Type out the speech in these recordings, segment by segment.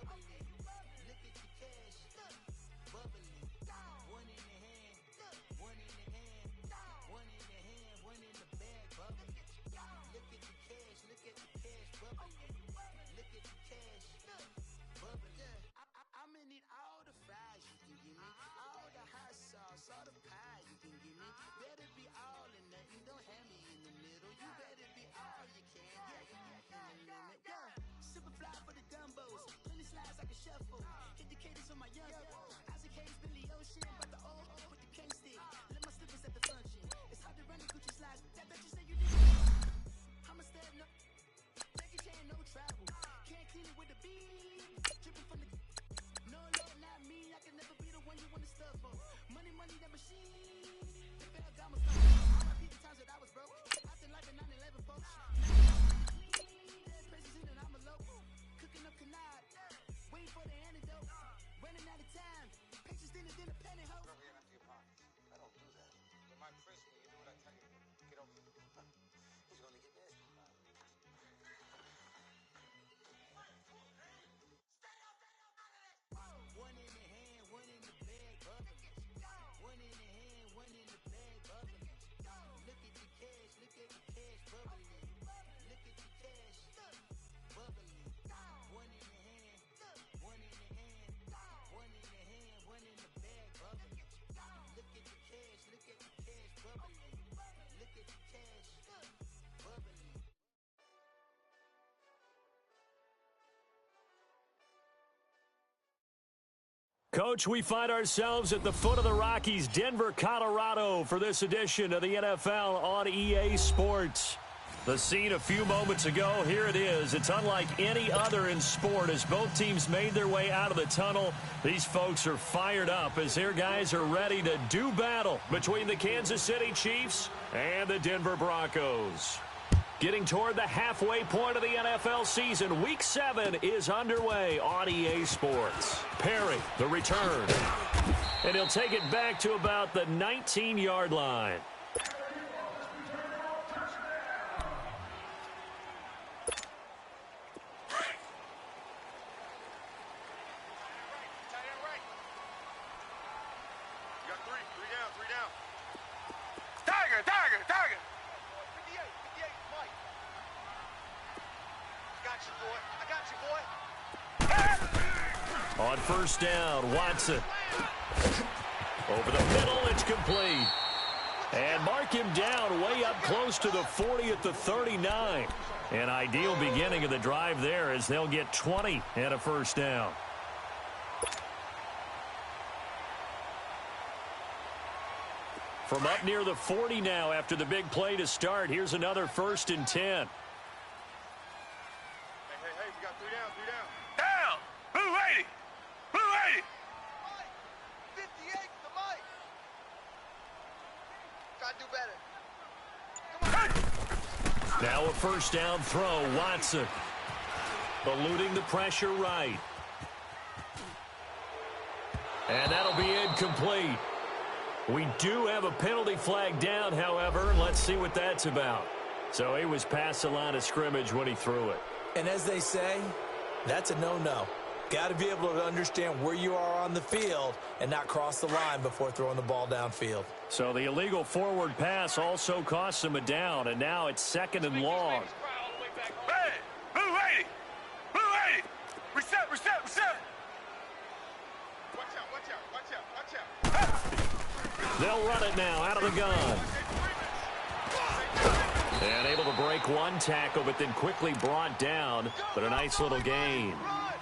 Look at the cash, bubbling. One in the hand, one in the hand, one in the hand, one in the bag, bubbling. Look at the cash, bubbling. Look at the cash, bubbling. I'ma need all the fries you can give me, all the hot sauce, all the pie you can give me. Better be all or nothing, don't have me in the middle. You better be all you can, in the limit, Super fly for the dumbos, plenty slides like a shuffle. Indicators on my young Isaac Hayes, Billy Ocean, but the old with the cane stick. Let my slippers at the function. It's hard to run the Gucci slides. That bet you say you did. I'm a step, no, take your chain, no travel. Can't clean it with the beat. Dripping from the. No, Lord, not me. I can never be the one you want to stuff for. Money, that machine. The bell got my stuff. All my people times that I was broke. Acting like a 9/11 folks. Dead president and I'm a local. Cooking up canard. Waiting for the antidote. Running out of time. Pictures thinner than a penny hoe. Never get into your pocket. I don't do that. You might press me. You do what I tell you. Get over here. He's going to get nasty. One in the hand, one in the bag, bubbling. One in the hand, one in the bag, bubbling. Look at the cash, bubbling. Look at the cash, bubbling. One in the hand, one in the hand, one in the hand, one in the bag, bubbling. Look at the cash, bubbling. Look at the cash, bubbling. Coach, we find ourselves at the foot of the Rockies, Denver, Colorado, for this edition of the NFL on EA Sports. The scene a few moments ago, here it is. It's unlike any other in sport as both teams made their way out of the tunnel. These folks are fired up as their guys are ready to do battle between the Kansas City Chiefs and the Denver Broncos. Getting toward the halfway point of the NFL season, Week 7 is underway on EA Sports. Perry, the return. And he'll take it back to about the 19-yard line. On first down, Watson. Over the middle, it's complete. And mark him down way up close to the 40 at the 39. An ideal beginning of the drive there as they'll get 20 and a first down. From up near the 40 now after the big play to start, here's another 1st and 10. Hey, we got 3 down. Down! Who ready? 58 to Mike. Gotta do better. Come on. Now a first down throw, Watson. Eluding the pressure right. And that'll be incomplete. We do have a penalty flag down, however, and let's see what that's about. So he was past the line of scrimmage when he threw it. And as they say, that's a no-no. Got to be able to understand where you are on the field and not cross the line before throwing the ball downfield. So the illegal forward pass also costs him a down, and now it's 2nd and long. Hey! Who ready? Reset! Watch out! They'll run it now out of the gun. And able to break one tackle, but then quickly brought down. But a nice little gain.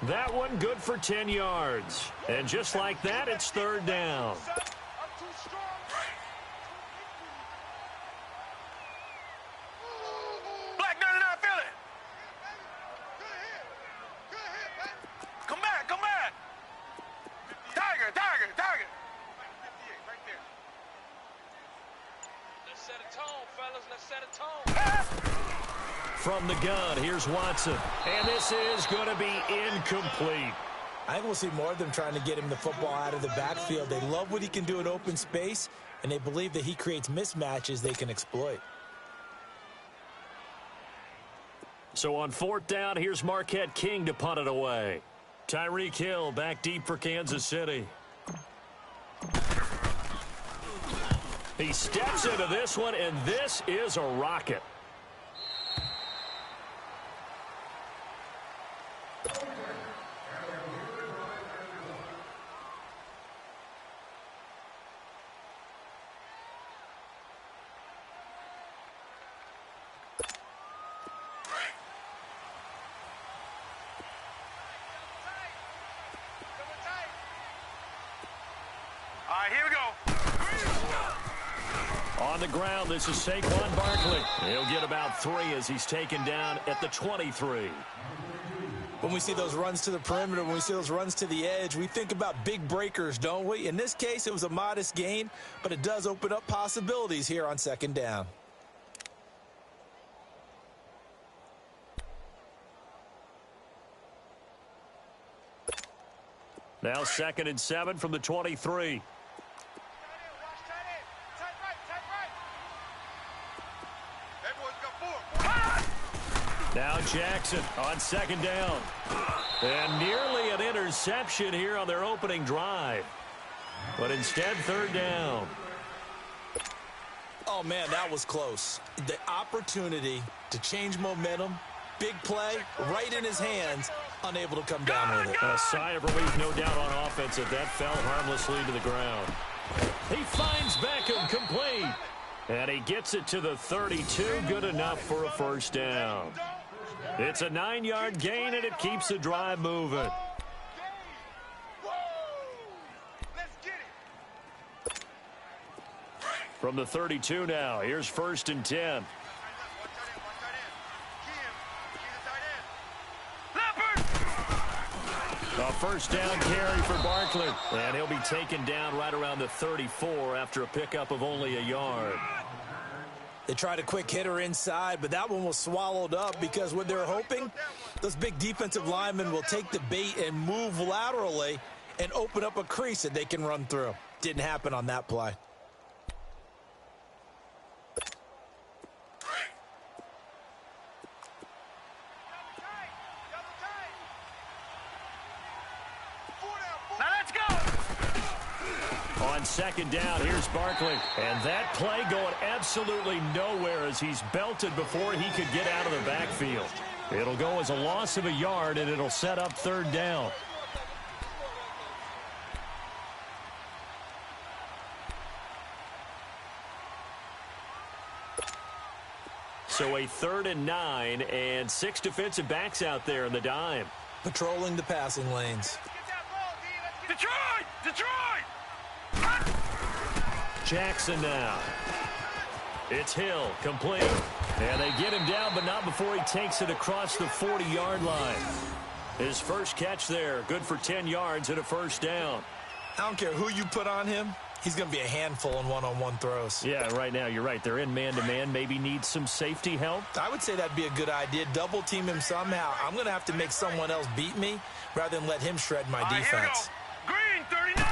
That one good for 10 yards. And just like that, it's 3rd down. Black 99, feel it! Come back! Tiger! 58, right there. Let's set a tone, fellas. Let's set a tone. From the gun, here's Watson. And this is going to be incomplete. I think we'll see more of them trying to get him the football out of the backfield. They love what he can do in open space, and they believe that he creates mismatches they can exploit. So on 4th down, here's Marquette King to punt it away. Tyreek Hill back deep for Kansas City. He steps into this one, and this is a rocket. All right, here we go. On the ground, this is Saquon Barkley. He'll get about 3 as he's taken down at the 23. When we see those runs to the perimeter, when we see those runs to the edge, we think about big breakers, don't we? In this case, it was a modest gain, but it does open up possibilities here on second down. Now 2nd and 7 from the 23. Now Jackson on 2nd down. And nearly an interception here on their opening drive. But instead, 3rd down. Oh, man, that was close. The opportunity to change momentum, big play, right in his hands, unable to come down with it. A sigh of relief, no doubt, on offense that fell harmlessly to the ground. He finds Beckham complete. And he gets it to the 32, good enough for a 1st down. It's a 9-yard gain, and it keeps the drive moving. From the 32 now, here's 1st and 10. A 1st down carry for Barkley. And he'll be taken down right around the 34 after a pickup of only a yard. They tried a quick hitter inside, but that one was swallowed up because what they're hoping, those big defensive linemen will take the bait and move laterally and open up a crease that they can run through. Didn't happen on that play. Now let's go. On 2nd down, here's Barkley. And that play going absolutely nowhere as he's belted before he could get out of the backfield. It'll go as a loss of a yard, and it'll set up 3rd down. So a 3rd and 9, and 6 defensive backs out there in the dime. Patrolling the passing lanes. Detroit! Detroit! Jackson now. It's Hill, complete. And they get him down, but not before he takes it across the 40-yard line. His first catch there, good for 10 yards and a 1st down. I don't care who you put on him. He's going to be a handful in one-on-one throws. Yeah, right now, you're right. They're in man-to-man. Maybe need some safety help. I would say that'd be a good idea. Double team him somehow. I'm going to have to make someone else beat me rather than let him shred my defense. Green, 39.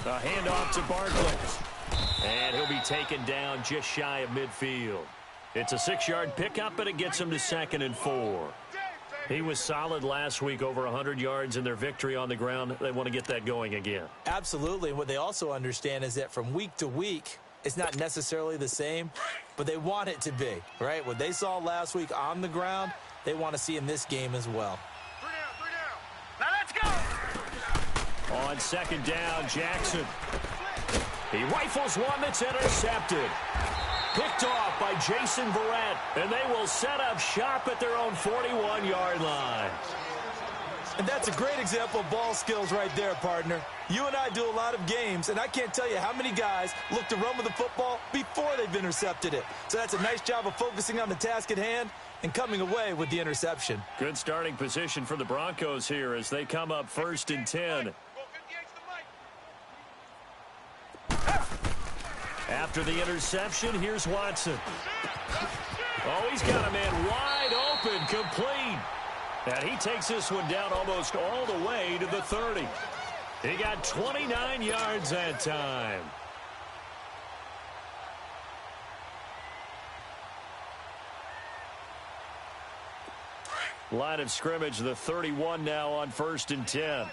A handoff to Barkley. And he'll be taken down just shy of midfield. It's a 6-yard pickup, and it gets him to 2nd and 4. He was solid last week, over 100 yards in their victory on the ground. They want to get that going again. Absolutely. What they also understand is that from week to week, it's not necessarily the same, but they want it to be, right? What they saw last week on the ground, they want to see in this game as well. 3 down. Now let's go. On 2nd down, Jackson. He rifles one that's intercepted. Picked off by Jason Verrett, and they will set up shop at their own 41-yard line. And that's a great example of ball skills right there, partner. You and I do a lot of games, and I can't tell you how many guys look to run with the football before they've intercepted it. So that's a nice job of focusing on the task at hand and coming away with the interception. Good starting position for the Broncos here as they come up 1st and 10. After the interception, here's Watson. Oh, he's got a man wide open, complete. And he takes this one down almost all the way to the 30. He got 29 yards that time. Line of scrimmage, the 31 now on 1st and 10.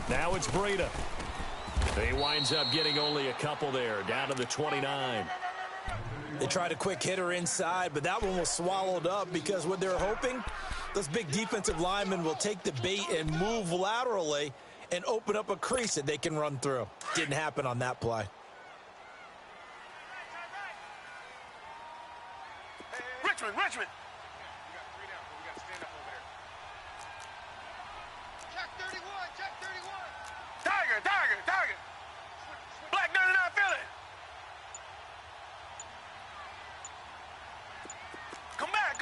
Now it's Breida. He winds up getting only a couple there, down to the 29. They tried a quick hitter inside, but that one was swallowed up because what they're hoping, those big defensive linemen will take the bait and move laterally and open up a crease that they can run through. Didn't happen on that play. Richmond. Tiger. Black 99 Philly. Come back.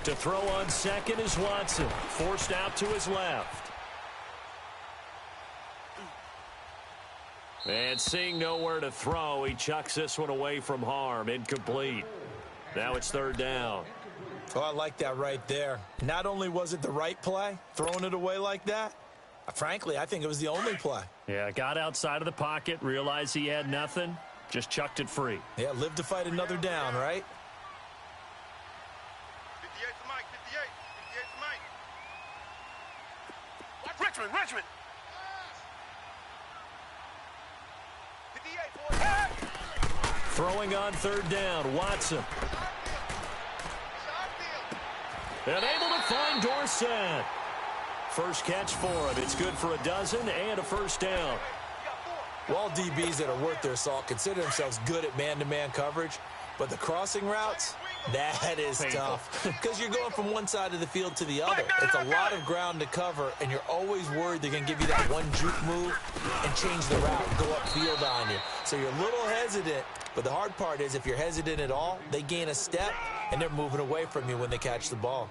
To throw on second is Watson. Forced out to his left. And seeing nowhere to throw, he chucks this one away from harm. Incomplete. Now it's 3rd down. Oh, I like that right there. Not only was it the right play, throwing it away like that, frankly, I think it was the only play. Yeah, got outside of the pocket, realized he had nothing, just chucked it free. Yeah, live to fight another down, right? 58 to Mike. 58 to Mike. Richmond. 58. Throwing on 3rd down, Watson. And able to find Dorsett. First catch for him. It's good for a dozen and a 1st down. Well, DBs that are worth their salt consider themselves good at man-to-man coverage, but the crossing routes, that is tough because you're going from one side of the field to the other. It's a lot of ground to cover, and you're always worried they're going to give you that one juke move and change the route and go upfield on you. So you're a little hesitant, but the hard part is if you're hesitant at all, they gain a step, and they're moving away from you when they catch the ball.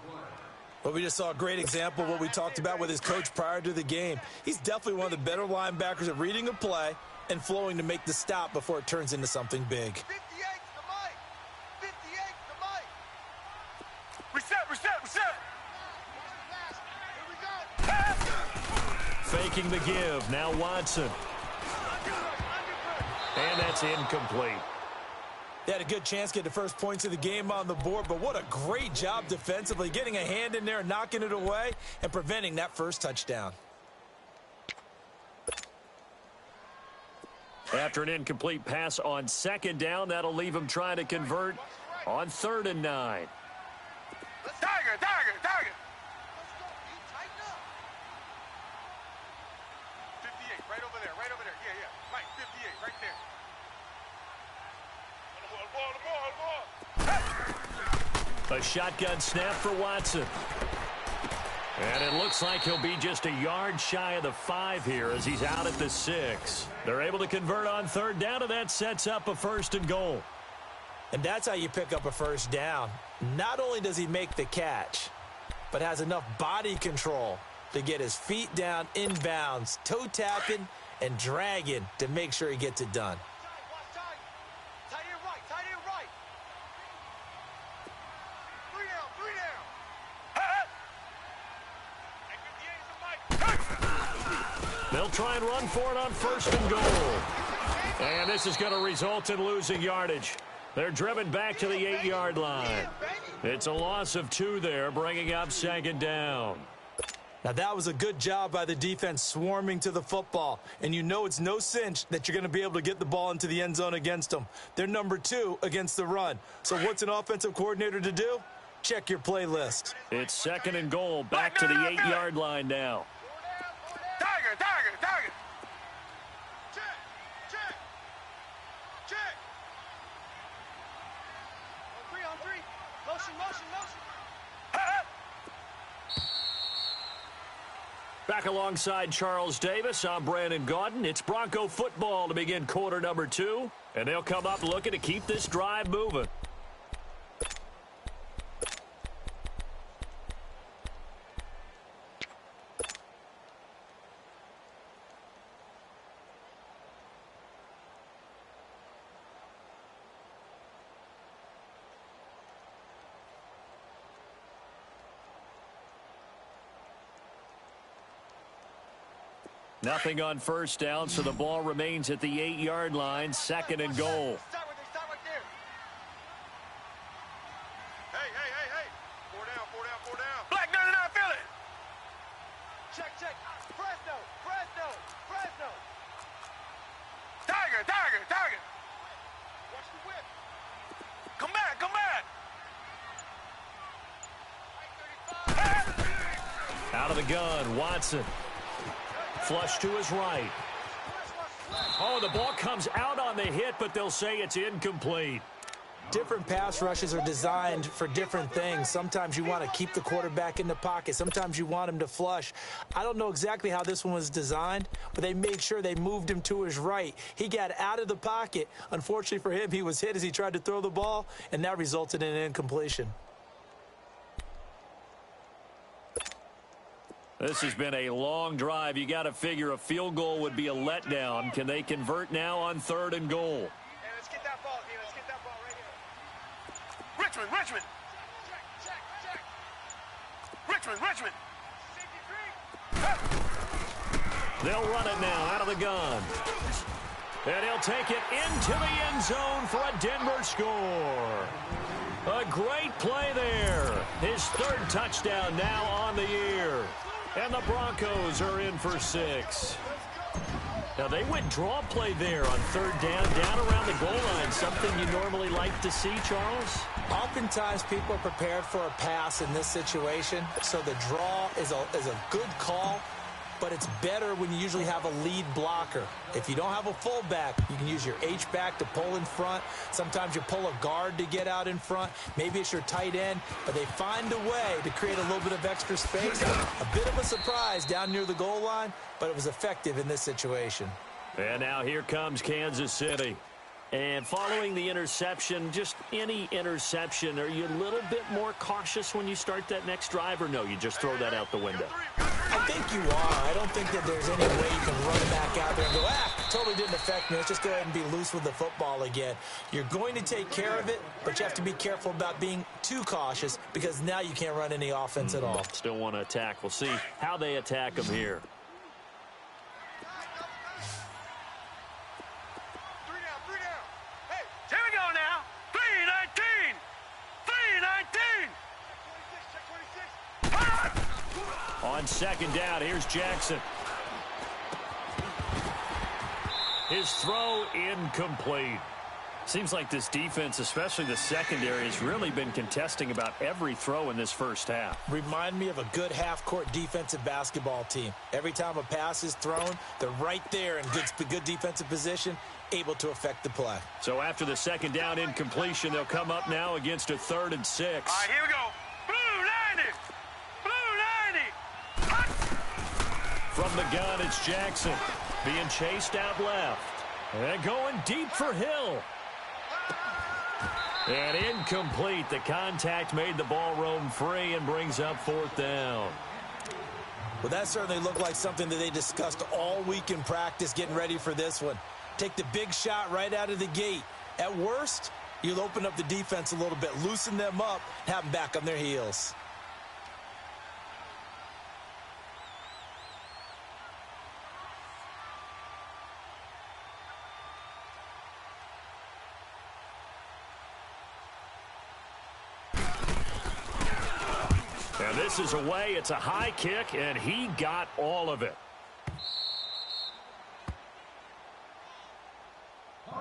But we just saw a great example of what we talked about with his coach prior to the game. He's definitely one of the better linebackers at reading a play and flowing to make the stop before it turns into something big. 58 to Mike. 58 to Mike. Reset. Here we go. Faking the give. Now Watson. And that's incomplete. They had a good chance to get the first points of the game on the board, but what a great job defensively, getting a hand in there, knocking it away, and preventing that first touchdown. After an incomplete pass on 2nd down, that'll leave him trying to convert on 3rd and 9. Tiger. Let's go. You tighten up. 58, right over there. Yeah. Mike, 58, right there. The ball. A shotgun snap for Watson. And it looks like he'll be just a yard shy of the 5 here as he's out at the 6. They're able to convert on 3rd down, and that sets up a 1st and goal. And that's how you pick up a 1st down. Not only does he make the catch, but has enough body control to get his feet down inbounds, toe tapping and dragging to make sure he gets it done. Tight end right. 3 down. They'll try and run for it on 1st and goal. And this is going to result in losing yardage. They're driven back to the 8-yard line. It's a loss of 2 there, bringing up 2nd down. Now, that was a good job by the defense swarming to the football. And you know it's no cinch that you're going to be able to get the ball into the end zone against them. They're number 2 against the run. So what's an offensive coordinator to do? Check your playlist. It's 2nd and goal, back to the 8-yard line now. Tiger. Check. On 3. Motion. Back alongside Charles Davis, I'm Brandon Gaudin. It's Bronco football to begin quarter number 2. And they'll come up looking to keep this drive moving. Nothing on first down, so the ball remains at the 8-yard line, 2nd and goal. Stop right there. Hey. 4 down. Black 99, feel it. Check. Fresno. Tiger. Watch the whip. Come back. Out of the gun, Watson. Flush to his right. Oh, the ball comes out on the hit, but they'll say it's incomplete. Different pass rushes are designed for different things. Sometimes you want to keep the quarterback in the pocket. Sometimes you want him to flush. I don't know exactly how this one was designed, but they made sure they moved him to his right. He got out of the pocket. Unfortunately for him, he was hit as he tried to throw the ball, and that resulted in an incompletion. This has been a long drive. You got to figure a field goal would be a letdown. Can they convert now on 3rd and goal? Hey, let's get that ball, D. Let's get that ball right here. Richmond. Check. Richmond. They'll run it now out of the gun. And he'll take it into the end zone for a Denver score. A great play there. His 3rd touchdown now on the year. And the Broncos are in for 6. Now, they went draw play there on 3rd down around the goal line. Something you normally like to see, Charles? Oftentimes, people are prepared for a pass in this situation, so the draw is a good call, but it's better when you usually have a lead blocker. If you don't have a fullback, you can use your H-back to pull in front. Sometimes you pull a guard to get out in front. Maybe it's your tight end, but they find a way to create a little bit of extra space. A bit of a surprise down near the goal line, but it was effective in this situation. And now here comes Kansas City. And following the interception, just any interception, are you a little bit more cautious when you start that next drive, or no, you just throw that out the window? I think you are. I don't think that there's any way you can run back out there and go, totally didn't affect me. Let's just go ahead and be loose with the football again. You're going to take care of it, but you have to be careful about being too cautious because now you can't run any offense at all. Still want to attack. We'll see how they attack them here. Here we go now. 3-19. On 2nd down, here's Jackson. His throw incomplete. Seems like this defense, especially the secondary, has really been contesting about every throw in this first half. Remind me of a good half-court defensive basketball team. Every time a pass is thrown, they're right there in good defensive position, able to affect the play. So after the 2nd down incompletion, they'll come up now against a 3rd and 6. All right, here we go. Blue 90. From the gun, it's Jackson being chased out left. And going deep for Hill. And incomplete. The contact made the ball roam free and brings up 4th down. Well, that certainly looked like something that they discussed all week in practice getting ready for this one. Take the big shot right out of the gate. At worst, you'll open up the defense a little bit, loosen them up, have them back on their heels. And this is away. It's a high kick, and he got all of it.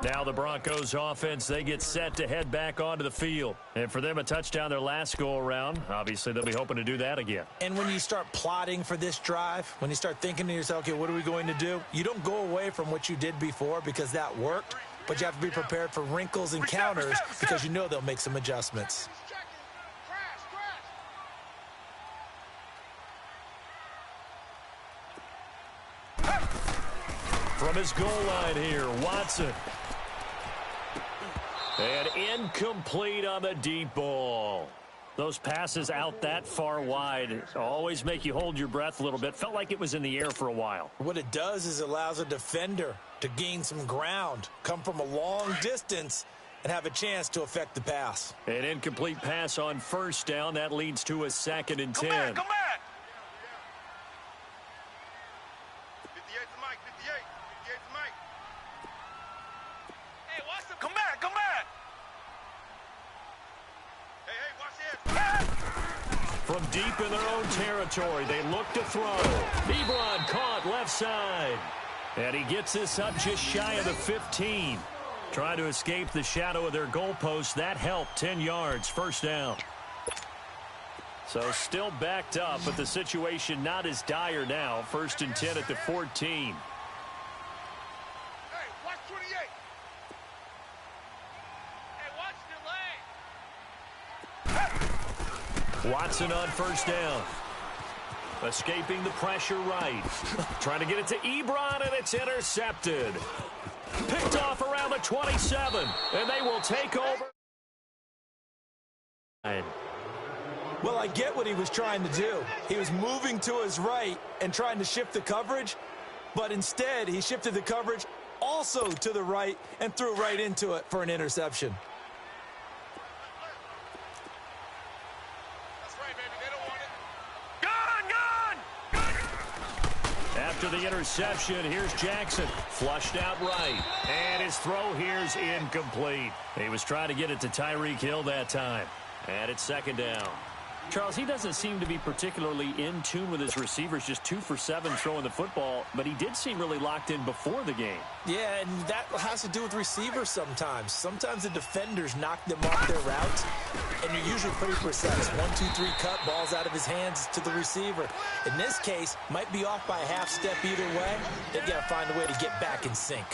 Now the Broncos offense, they get set to head back onto the field. And for them, a touchdown their last go-around. Obviously, they'll be hoping to do that again. And when you start plotting for this drive, when you start thinking to yourself, okay, what are we going to do? You don't go away from what you did before because that worked, but you have to be prepared for wrinkles and counters because you know they'll make some adjustments. From his goal line here, Watson. And incomplete on the deep ball. Those passes out that far wide always make you hold your breath a little bit. Felt like it was in the air for a while. What it does is it allows a defender to gain some ground, come from a long distance, and have a chance to affect the pass. An incomplete pass on 1st down. That leads to a 2nd and 10. Come back. 58 to From deep in their own territory, they look to throw. Ebron caught left side. And he gets this up just shy of the 15. Trying to escape the shadow of their goalpost. That helped. 10 yards. First down. So still backed up, but the situation not as dire now. First and 10 at the 14. Hey, watch 28. Hey, watch delay. Watson on first down. Escaping the pressure right. Trying to get it to Ebron, and it's intercepted. Picked off around the 27, and they will take over. Well, I get what he was trying to do. He was moving to his right and trying to shift the coverage, but instead he shifted the coverage also to the right and threw right into it for an interception. That's right, baby. They don't want it. After the interception, here's Jackson. Flushed out right. And his throw here's incomplete. He was trying to get it to Tyreek Hill that time. And it's second down. Charles, he doesn't seem to be particularly in tune with his receivers, just 2 for 7 throwing the football, but he did seem really locked in before the game. Yeah, and that has to do with receivers sometimes. Sometimes the defenders knock them off their routes, and you're usually pretty precise. 1, 2, 3 cut, balls out of his hands to the receiver. In this case, might be off by a half step either way. They've got to find a way to get back in sync.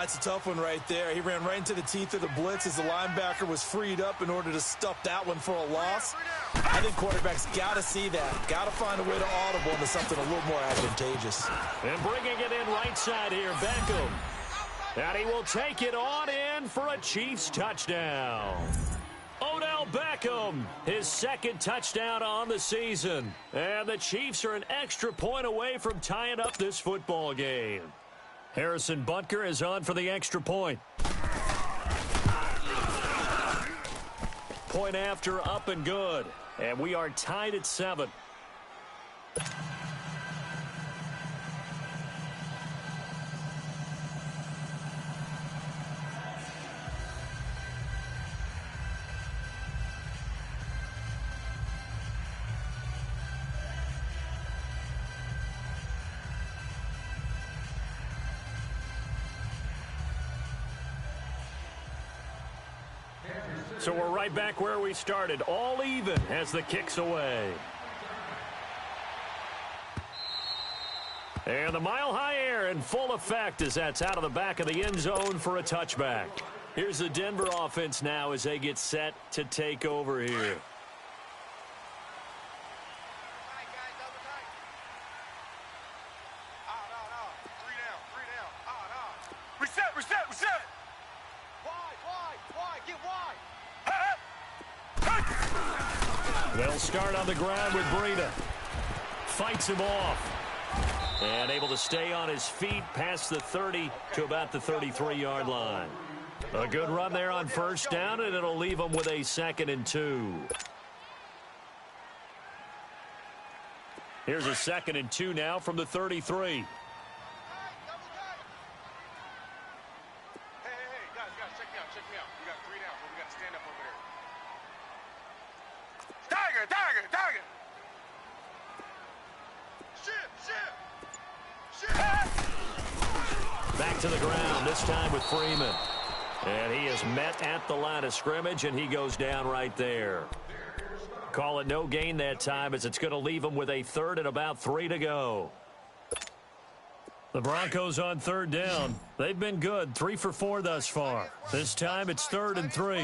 It's a tough one right there. He ran right into the teeth of the blitz as the linebacker was freed up in order to stuff that one for a loss. I think quarterbacks got to see that. Got to find a way to audible into something a little more advantageous. And bringing it in right side here, Beckham. And he will take it on in for a Chiefs touchdown. Odell Beckham, his second touchdown on the season. And the Chiefs are an extra point away from tying up this football game. Harrison Butker is on for the extra point. Point after, up and good. And we are tied at 7. So we're right back where we started, all even as the kick's away. And the mile-high air in full effect as that's out of the back of the end zone for a touchback. Here's the Denver offense now as they get set to take over here. They'll start on the ground with Breida. Fights him off. And able to stay on his feet past the 30 to about the 33-yard line. A good run there on first down, and it'll leave them with a 2nd and 2. Here's a 2nd and 2 now from the 33. Back to the ground, this time with Freeman. And he is met at the line of scrimmage, and he goes down right there. Call it no gain that time as it's going to leave him with a 3rd and about 3 to go. The Broncos on 3rd down. They've been good, 3 for 4 thus far. This time it's 3rd and 3.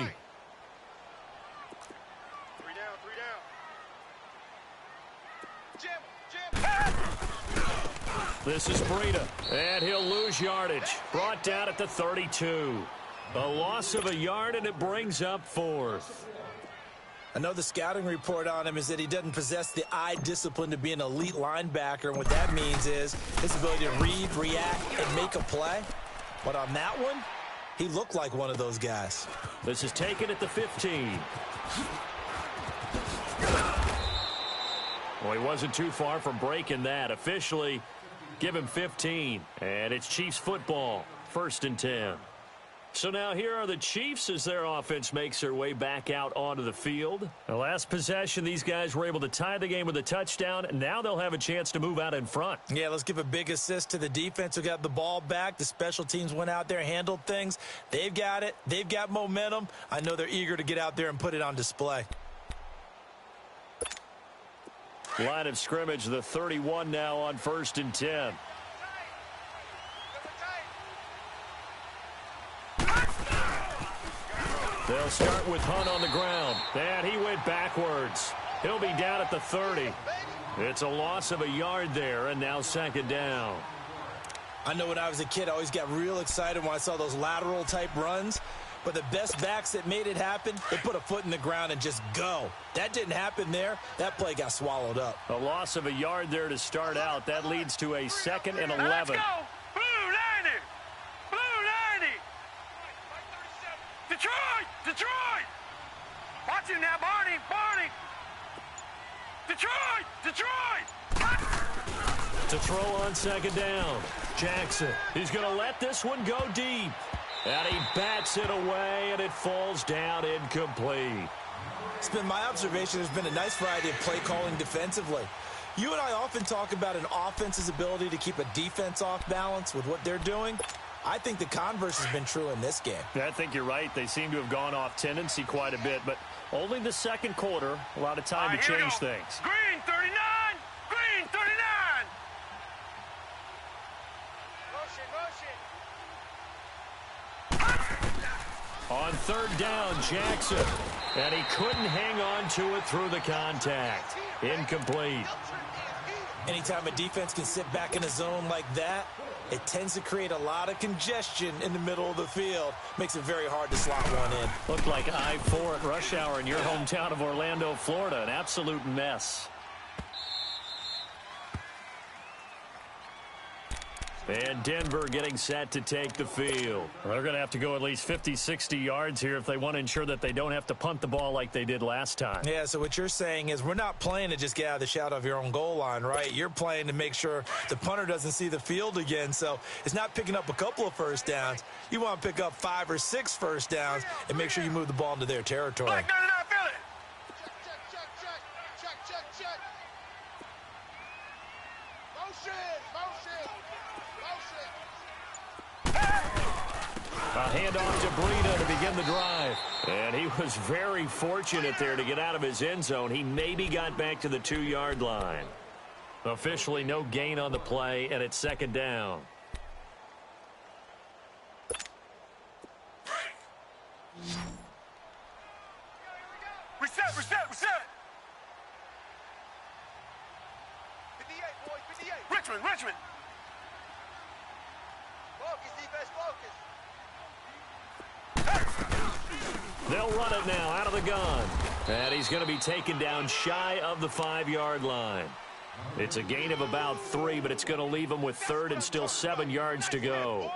This is Breida, and he'll lose yardage. Brought down at the 32. A loss of a yard, and it brings up 4th. I know the scouting report on him is that he doesn't possess the eye discipline to be an elite linebacker, and what that means is his ability to read, react, and make a play. But on that one, he looked like one of those guys. This is taken at the 15. Well, he wasn't too far from breaking that. Officially, give him 15. And it's Chiefs football, 1st and 10. So now here are the Chiefs as their offense makes their way back out onto the field. The last possession, these guys were able to tie the game with a touchdown. Now they'll have a chance to move out in front. Yeah, let's give a big assist to the defense who got the ball back. The special teams went out there, handled things. They've got it. They've got momentum. I know they're eager to get out there and put it on display. Line of scrimmage, the 31 now on 1st and 10. They'll start with Hunt on the ground. And he went backwards. He'll be down at the 30. It's a loss of a yard there, and now 2nd down. I know when I was a kid, I always got real excited when I saw those lateral-type runs. But the best backs that made it happen, they put a foot in the ground and just go. That didn't happen there. That play got swallowed up. A loss of a yard there to start out. That leads to a 2nd and 11. Let's go! Blue 90! Blue 90! Detroit! Detroit! Watch him now, Barney! Barney! Detroit! Detroit! To throw on 2nd down. Jackson. He's going to let this one go deep. And he bats it away, and it falls down incomplete. It's been my observation there's been a nice variety of play calling defensively. You and I often talk about an offense's ability to keep a defense off balance with what they're doing. I think the converse has been true in this game. I think you're right. They seem to have gone off tendency quite a bit, but only the 2nd quarter. A lot of time to change things. Green 39! Green 39! Motion, motion. On 3rd down, Jackson. And he couldn't hang on to it through the contact. Incomplete. Anytime a defense can sit back in a zone like that, it tends to create a lot of congestion in the middle of the field. Makes it very hard to slot one in. Looked like I-4 at rush hour in your hometown of Orlando, Florida. An absolute mess. And Denver getting set to take the field. They're going to have to go at least 50, 60 yards here if they want to ensure that they don't have to punt the ball like they did last time. Yeah, so what you're saying is we're not playing to just get out of the shadow of your own goal line, right? You're playing to make sure the punter doesn't see the field again. So it's not picking up a couple of first downs. You want to pick up 5 or 6 first downs and make sure you move the ball into their territory. Black 99, feel it! Check. Motion. A handoff to Breida to begin the drive. And he was very fortunate there to get out of his end zone. He maybe got back to the 2-yard line. Officially no gain on the play, and it's 2nd down. Reset! 58, boys, 58. Richmond. Focus, defense, focus. They'll run it now out of the gun. And he's going to be taken down shy of the 5-yard line. It's a gain of about 3, but it's going to leave him with 3rd and still 7 yards to go.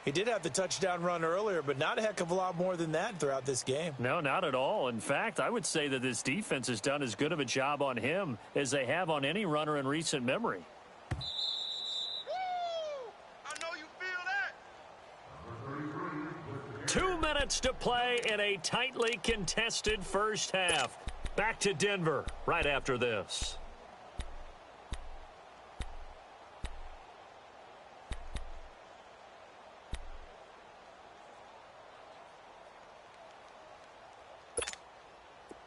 He did have the touchdown run earlier, but not a heck of a lot more than that throughout this game. No, not at all. In fact, I would say that this defense has done as good of a job on him as they have on any runner in recent memory. I know you feel that. 2 minutes to play in a tightly contested first half. Back to Denver right after this.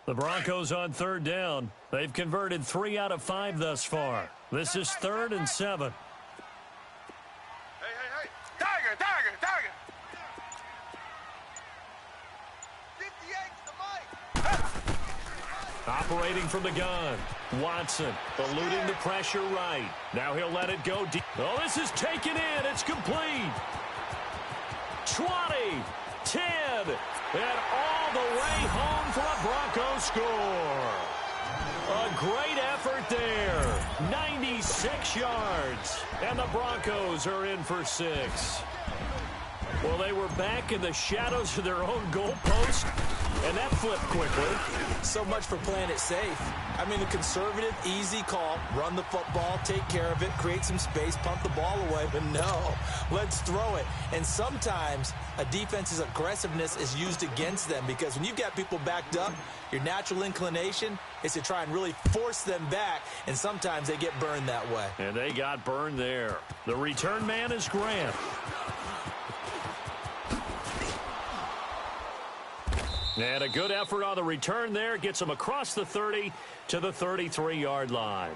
The Broncos on 3rd down. They've converted 3 out of 5 thus far. This is 3rd and 7. Hey. Tiger. 58's the mic. Operating from the gun. Watson eluding the pressure right. Now he'll let it go deep. Oh, this is taken in. It's complete. 20, 10, and all the way home for a Broncos score. A great effort there. 96 yards. And the Broncos are in for 6. Well, they were back in the shadows of their own goalpost, and that flipped quickly. So much for playing it safe. I mean, the conservative, easy call, run the football, take care of it, create some space, pump the ball away. But no, let's throw it. And sometimes a defense's aggressiveness is used against them because when you've got people backed up, your natural inclination is to try and really force them back, and sometimes they get burned that way. And they got burned there. The return man is Grant. And a good effort on the return there. Gets them across the 30 to the 33-yard line.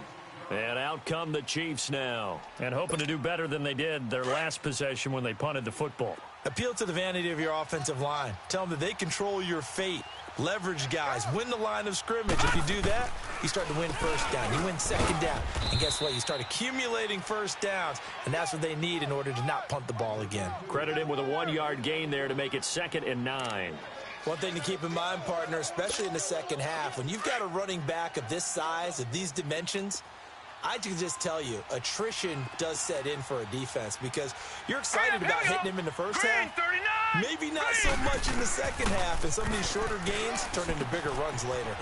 And out come the Chiefs now. And hoping to do better than they did their last possession when they punted the football. Appeal to the vanity of your offensive line. Tell them that they control your fate. Leverage guys. Win the line of scrimmage. If you do that, you start to win first down. You win second down. And guess what? You start accumulating first downs. And that's what they need in order to not punt the ball again. Credit him with a 1-yard gain there to make it 2nd and 9. One thing to keep in mind, partner, especially in the second half, when you've got a running back of this size, of these dimensions, I can just tell you, attrition does set in for a defense because you're excited about hitting him in the first half. Maybe not so much in the second half, and some of these shorter gains turn into bigger runs later.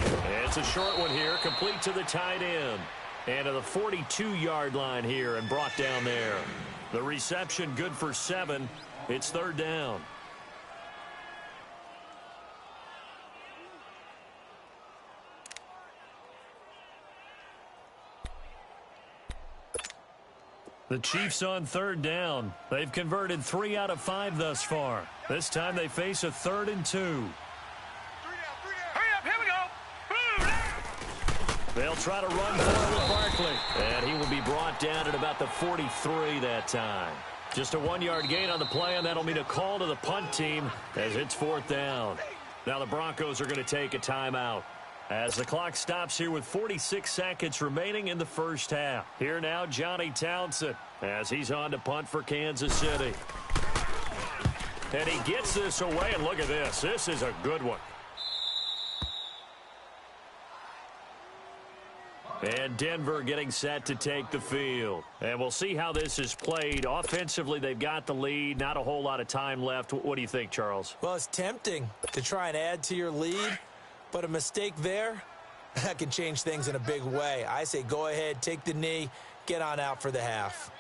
It's a short one here, complete to the tight end. And to the 42-yard line here and brought down there. The reception good for 7. It's 3rd down. The Chiefs on 3rd down. They've converted 3 out of 5 thus far. This time they face a 3rd and 2. Hurry up, here we go. They'll try to run forward with Barkley. And he will be brought down at about the 43 that time. Just a 1-yard gain on the play, and that'll mean a call to the punt team as it's 4th down. Now the Broncos are going to take a timeout. As the clock stops here with 46 seconds remaining in the first half. Here now, Johnny Townsend, as he's on to punt for Kansas City. And he gets this away, and look at this. This is a good one. And Denver getting set to take the field. And we'll see how this is played. Offensively, they've got the lead. Not a whole lot of time left. What do you think, Charles? Well, it's tempting to try and add to your lead. But a mistake there, that can change things in a big way. I say go ahead, take the knee, get on out for the half.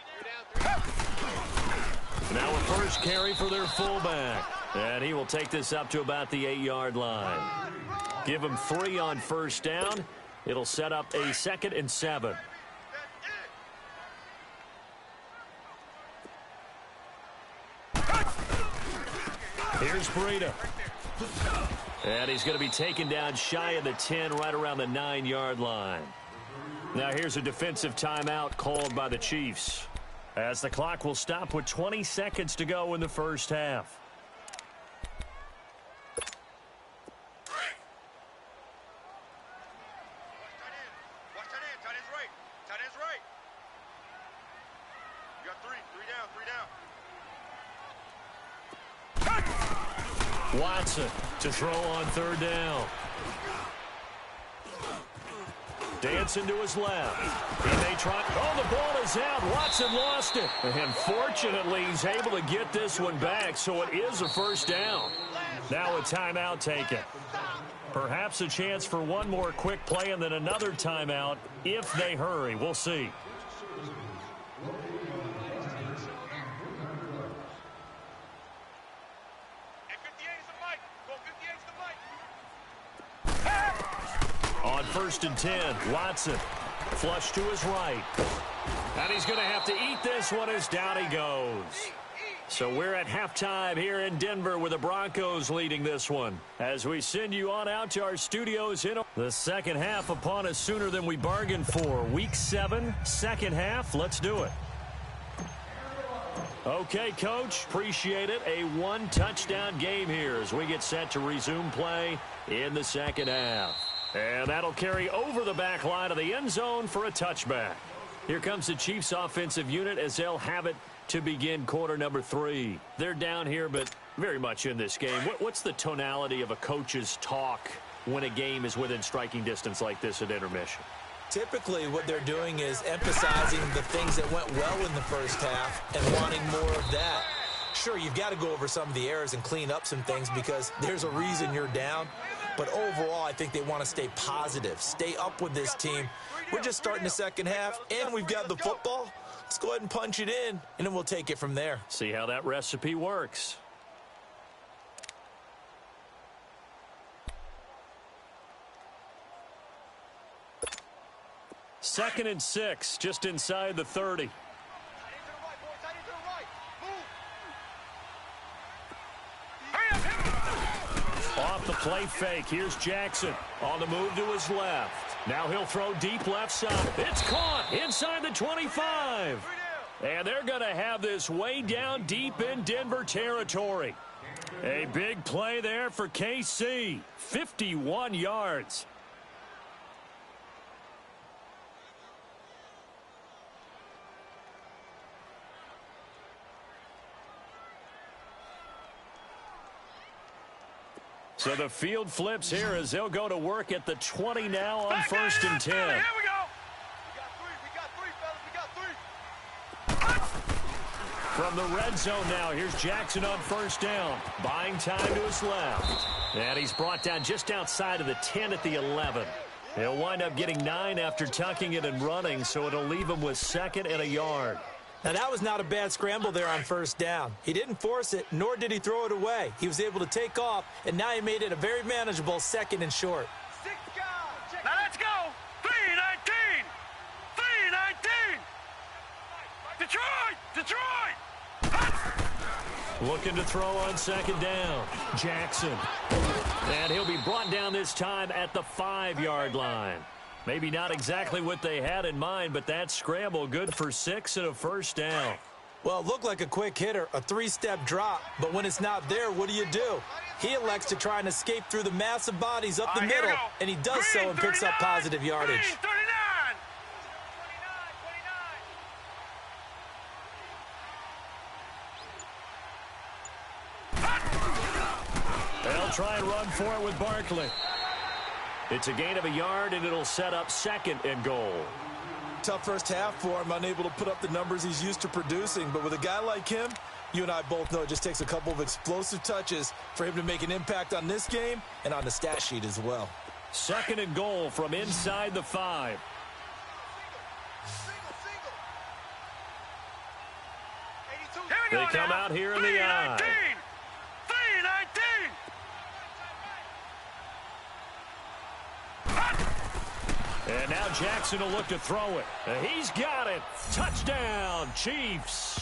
Now a first carry for their fullback. And he will take this up to about the 8-yard line. Give him 3 on first down. It'll set up a 2nd and 7. Here's Breida. And he's going to be taken down shy of the 10, right around the 9-yard line. Now here's a defensive timeout called by the Chiefs, as the clock will stop with 20 seconds to go in the first half. Watch tight end. Tight end's right. Tight end's right. You got 3. 3 down. Watson to throw on 3rd down. Dancing to his left. He may try. Oh, the ball is out. Watson lost it. And fortunately, he's able to get this one back, so it is a first down. Now a timeout taken. Perhaps a chance for one more quick play and then another timeout if they hurry. We'll see. On 1st and 10, Watson flush to his right. And he's going to have to eat this one as down he goes. So we're at halftime here in Denver with the Broncos leading this one. As we send you on out to our studios in the second half upon us sooner than we bargained for. Week 7, second half. Let's do it. Okay, Coach, appreciate it. A 1-touchdown game here as we get set to resume play in the second half. And that'll carry over the back line of the end zone for a touchback. Here comes the Chiefs offensive unit as they'll have it to begin quarter number 3. They're down here, but very much in this game. What's the tonality of a coach's talk when a game is within striking distance like this at intermission? Typically, what they're doing is emphasizing the things that went well in the first half and wanting more of that. Sure, you've got to go over some of the errors and clean up some things because there's a reason you're down. But overall, I think they want to stay positive, stay up with this team. We're just starting the second half, and we've got the football. Let's go ahead and punch it in, and then we'll take it from there. See how that recipe works. Second and 6, just inside the 30. Off the play fake, here's Jackson on the move to his left. Now he'll throw deep left side. It's caught inside the 25. And they're going to have this way down deep in Denver territory. A big play there for KC. 51 yards. So the field flips here as they'll go to work at the 20 now on first and 10. Here we go. We got three. From the red zone now, here's Jackson on first down. Buying time to his left. And he's brought down just outside of the 10 at the 11. He'll wind up getting 9 after tucking it and running, so it'll leave him with 2nd and a yard. Now, that was not a bad scramble there on first down. He didn't force it, nor did he throw it away. He was able to take off, and now he made it a very manageable 2nd and short. Now let's go. 3-19. 3-19. Detroit. Looking to throw on 2nd down. Jackson. And he'll be brought down this time at the 5-yard line. Maybe not exactly what they had in mind, but that scramble good for 6 and a first down. Well, it looked like a quick hitter, a 3-step drop, but when it's not there, what do? He elects to try and escape through the massive bodies up the middle, and he does so and picks up positive yardage. They'll try and run for it with Barkley. It's a gain of a yard, and it'll set up 2nd and goal. Tough first half for him, unable to put up the numbers he's used to producing. But with a guy like him, you and I both know it just takes a couple of explosive touches for him to make an impact on this game and on the stat sheet as well. 2nd and goal from inside the 5. They come out here in the I. 3-19. And now Jackson will look to throw it. He's got it. Touchdown, Chiefs.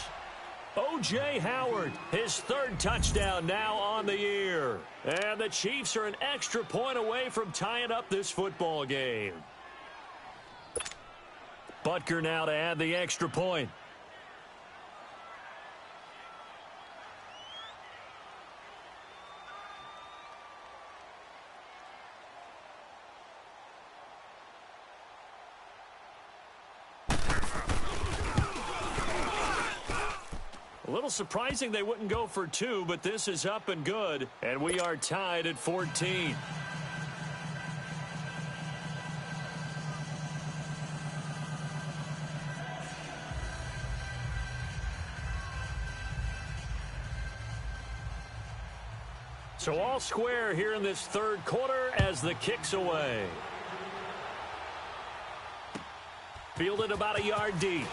O.J. Howard, his 3rd touchdown now on the year. And the Chiefs are an extra point away from tying up this football game. Butker now to add the extra point. A little surprising they wouldn't go for 2, but this is up and good, and we are tied at 14. So all square here in this 3rd quarter as the kick's away. Fielded about a yard deep.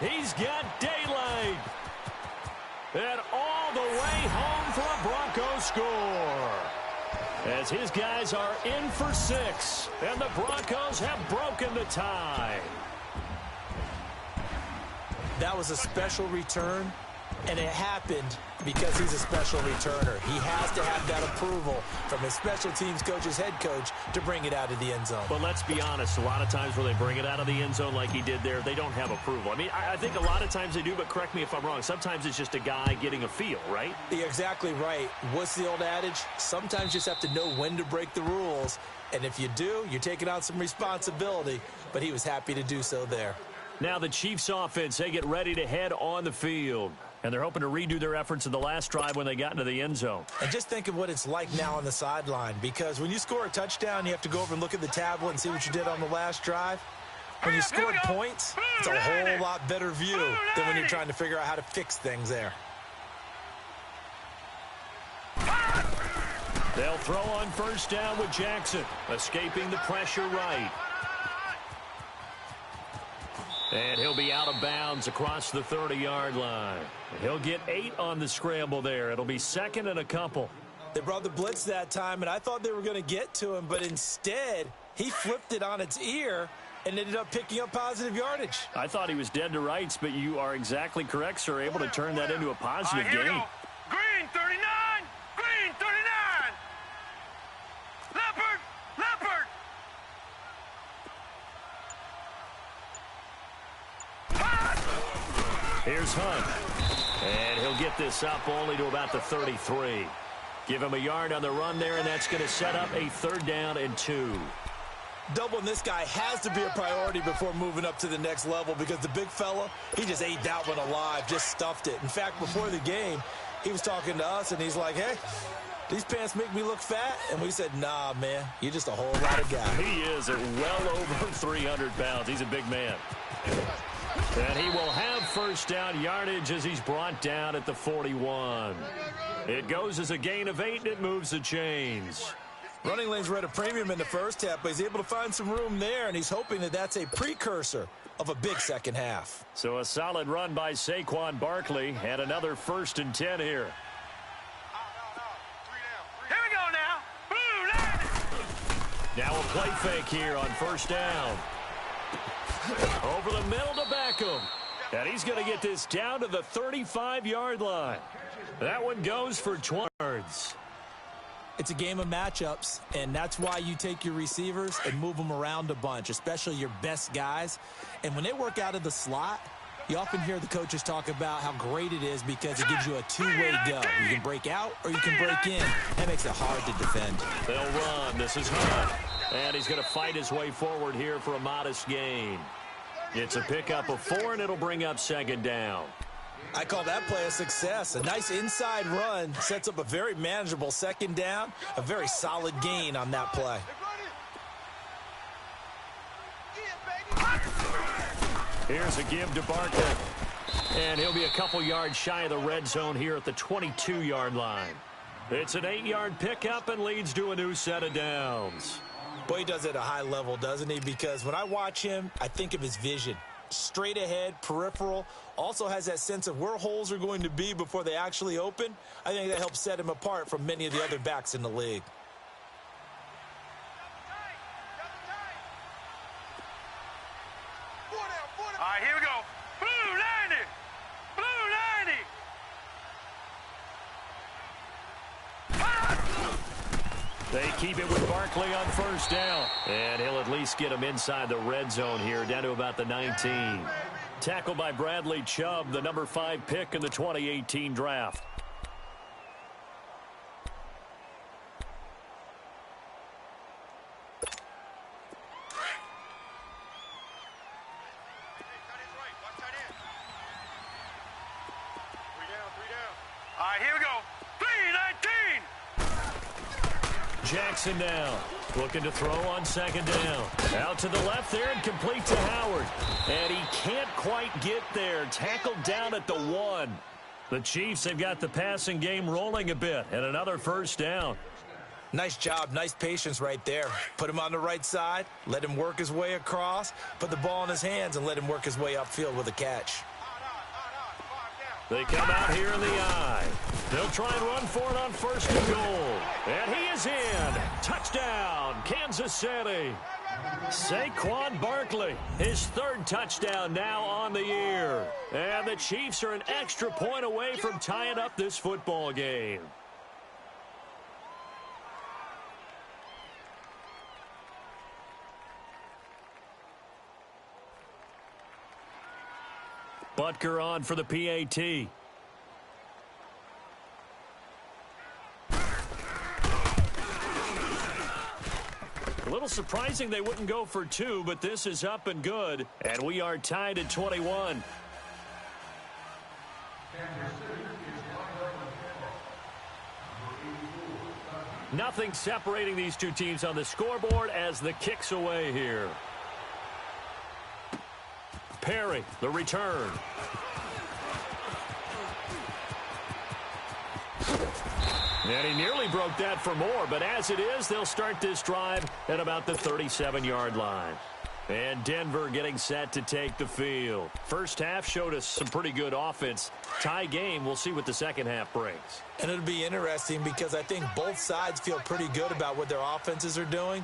He's got daylight. And all the way home for a Broncos score. As his guys are in for 6. And the Broncos have broken the tie. That was a special return, and it happened because he's a special returner. He has to have that approval from his special teams coach's head coach to bring it out of the end zone. But let's be honest, a lot of times where they bring it out of the end zone like he did there, they don't have approval. I mean, I think a lot of times they do, but correct me if I'm wrong. Sometimes it's just a guy getting a feel, right? You're exactly right. What's the old adage? Sometimes you just have to know when to break the rules. And if you do, you're taking on some responsibility. But he was happy to do so there. Now the Chiefs offense, they get ready to head on the field. And they're hoping to redo their efforts in the last drive when they got into the end zone. And just think of what it's like now on the sideline, because when you score a touchdown, you have to go over and look at the tablet and see what you did on the last drive. When you scored points, it's a whole lot better view than when you're trying to figure out how to fix things there. They'll throw on first down with Jackson, escaping the pressure right. And he'll be out of bounds across the 30-yard line. He'll get 8 on the scramble there. It'll be second and a couple. They brought the blitz that time, and I thought they were going to get to him, but instead, he flipped it on its ear and ended up picking up positive yardage. I thought he was dead to rights, but you are exactly correct, sir. Able to turn that into a positive gain. Green 39! Green 39! Leopard! Leopard! Here's Hunt. And he'll get this up only to about the 33. Give him a yard on the run there, and that's going to set up a 3rd down and 2. Doubling this guy has to be a priority before moving up to the next level, because the big fella, he just ate that one alive, just stuffed it. In fact, before the game, he was talking to us, and he's like, hey, these pants make me look fat? And we said, nah, man, you're just a whole lot of guy. He is at well over 300 pounds. He's a big man. And he will have first down yardage as he's brought down at the 41. It goes as a gain of 8, and it moves the chains. Running lanes were at a premium in the first half, but he's able to find some room there, and he's hoping that that's a precursor of a big second half. So a solid run by Saquon Barkley, and another 1st and 10 here. Here we go now. Now a play fake here on first down. Over the middle to Beckham. And he's going to get this down to the 35-yard line. That one goes for 20 yards. It's a game of matchups, and that's why you take your receivers and move them around a bunch, especially your best guys. And when they work out of the slot, you often hear the coaches talk about how great it is because it gives you a two-way go. You can break out or you can break in. That makes it hard to defend. They'll run. This is Hunt. And he's going to fight his way forward here for a modest gain. It's a pickup of 4, and it'll bring up 2nd down. I call that play a success. A nice inside run sets up a very manageable 2nd down, a very solid gain on that play. Here's a give to Barkley. And he'll be a couple yards shy of the red zone here at the 22-yard line. It's an 8-yard pickup and leads to a new set of downs. Boy, he does it at a high level, doesn't he? Because when I watch him, I think of his vision. Straight ahead, peripheral, also has that sense of where holes are going to be before they actually open. I think that helps set him apart from many of the other backs in the league. All right, here we go. Blue 90! Blue 90! They keep it with Barkley on first down. And he'll at least get him inside the red zone here, down to about the 19. Tackled by Bradley Chubb, the number 5 pick in the 2018 draft. All right, here we go. 3-19! Jackson now, looking to throw on 2nd down. Out to the left there and complete to Howard. And he can't quite get there. Tackled down at the 1. The Chiefs have got the passing game rolling a bit, and another first down. Nice job, nice patience right there. Put him on the right side, let him work his way across, put the ball in his hands, and let him work his way upfield with a catch. They come out here in the eye. They'll try and run for it on 1st and goal. And he is in. Touchdown, Kansas City. Saquon Barkley, his 3rd touchdown now on the year. And the Chiefs are an extra point away from tying up this football game. Butker on for the PAT. A little little surprising they wouldn't go for 2, but this is up and good, and we are tied at 21. Nothing separating these two teams on the scoreboard as the kick's away here. Perry, the return. And he nearly broke that for more, but as it is, they'll start this drive at about the 37-yard line. And Denver getting set to take the field. First half showed us some pretty good offense. Tie game, we'll see what the second half brings. And it'll be interesting because I think both sides feel pretty good about what their offenses are doing.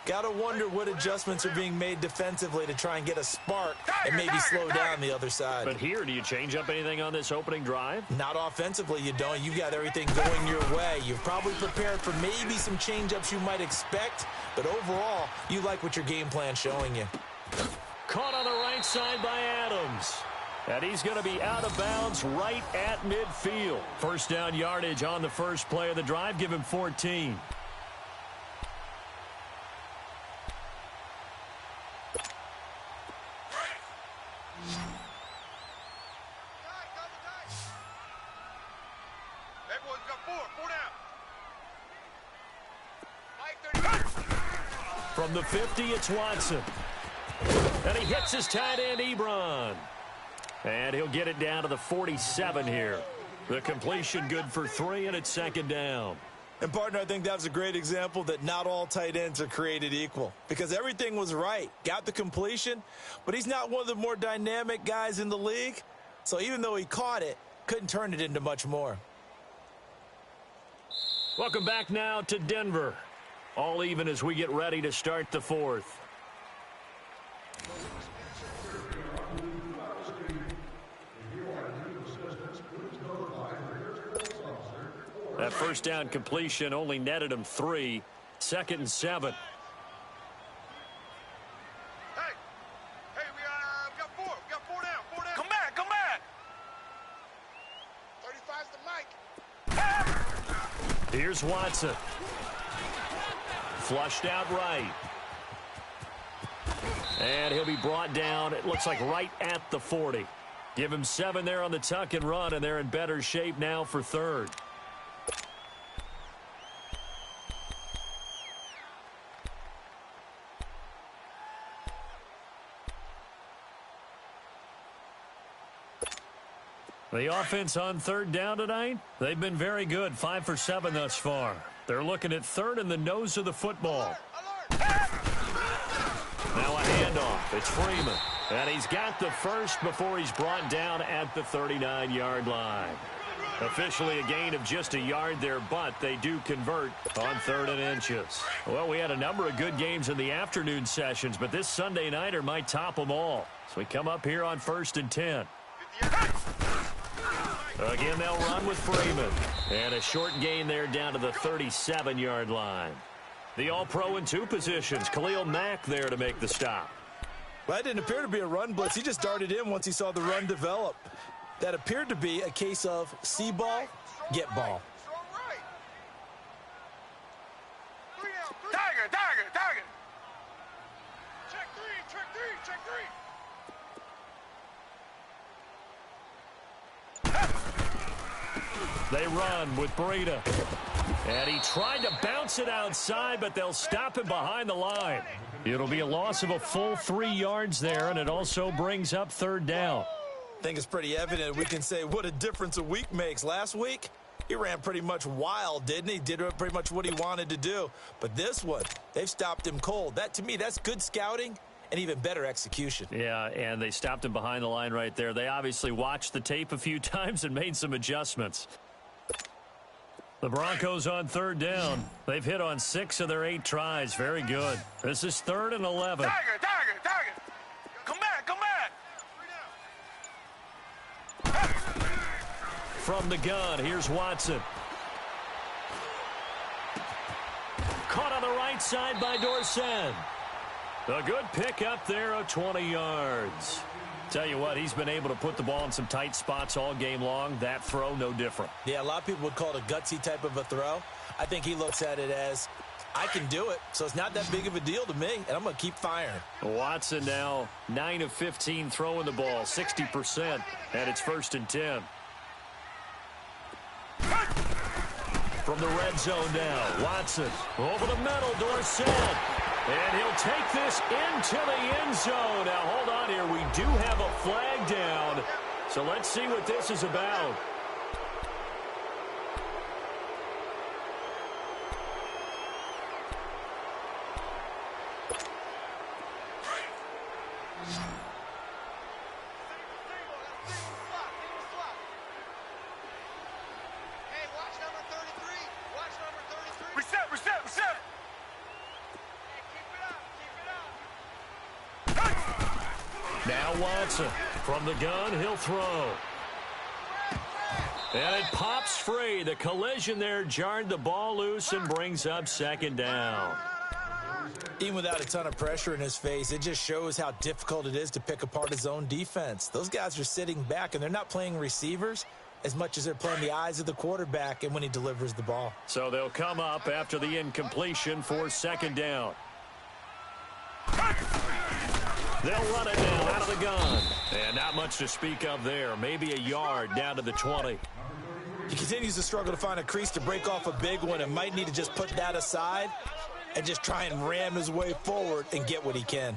Got to wonder what adjustments are being made defensively to try and get a spark and maybe slow down the other side. But here, do you change up anything on this opening drive? Not offensively, you don't. You've got everything going your way. You've probably prepared for maybe some change-ups you might expect, but overall, you like what your game plan's showing you. Caught on the right side by Adams. And he's going to be out of bounds right at midfield. First down yardage on the first play of the drive. Give him 14. From the 50, it's Watson. And he hits his tight end, Ebron. And he'll get it down to the 47 here. The completion good for 3, and it's second down. And, partner, I think that was a great example that not all tight ends are created equal. Because everything was right. Got the completion, but he's not one of the more dynamic guys in the league. So even though he caught it, couldn't turn it into much more. Welcome back now to Denver. All even as we get ready to start the fourth. That first down completion only netted him 3. Second and 7. Hey, we got 4. We got 4 down. 4 down. Come back. 35's the mic. Here's Watson. Flushed out right. And he'll be brought down, it looks like right at the 40. Give him 7 there on the tuck and run, and they're in better shape now for third. The offense on third down tonight, they've been very good, 5 for 7 thus far. They're looking at third in the nose of the football. Now a handoff. It's Freeman. And he's got the first before he's brought down at the 39-yard line. Officially a gain of just a yard there, but they do convert on 3rd and inches. Well, we had a number of good games in the afternoon sessions, but this Sunday nighter might top them all. So we come up here on 1st and 10. Again, they'll run with Freeman. And a short gain there down to the 37-yard line. The All-Pro in 2 positions. Khalil Mack there to make the stop. Well, that didn't appear to be a run blitz. He just darted in once he saw the run develop. That appeared to be a case of see ball, get ball. Tiger. Check 3. They run with Breida. And he tried to bounce it outside, but they'll stop him behind the line. It'll be a loss of a full 3 yards there, and it also brings up 3rd down. I think it's pretty evident we can say what a difference a week makes. Last week, he ran pretty much wild, didn't he? Did pretty much what he wanted to do. But this one, they've stopped him cold. That, to me, that's good scouting and even better execution. Yeah, and they stopped him behind the line right there. They obviously watched the tape a few times and made some adjustments. The Broncos on 3rd down. They've hit on 6 of their 8 tries. Very good. This is 3rd and 11. Tiger. Come back. From the gun, here's Watson. Caught on the right side by Dorsett. A good pick up there of 20 yards. Tell you what, he's been able to put the ball in some tight spots all game long. That throw, no different. Yeah, a lot of people would call it a gutsy type of a throw. I think he looks at it as I can do it, so it's not that big of a deal to me, and I'm going to keep firing. Watson now 9 of 15 throwing the ball, 60%, and it's 1st and 10. From the red zone now, Watson over the middle, Dorsett, and he'll take this into the end zone. Now, hold on here. We do have a flag down, so let's see what this is about. Now Watson from the gun, he'll throw. And it pops free. The collision there jarred the ball loose and brings up 2nd down. Even without a ton of pressure in his face, it just shows how difficult it is to pick apart his own defense. Those guys are sitting back, and they're not playing receivers as much as they're playing the eyes of the quarterback and when he delivers the ball. So they'll come up after the incompletion for 2nd down. They'll run it down out of the gun. And not much to speak of there. Maybe a yard down to the 20. He continues to struggle to find a crease to break off a big one and might need to just put that aside and just try and ram his way forward and get what he can.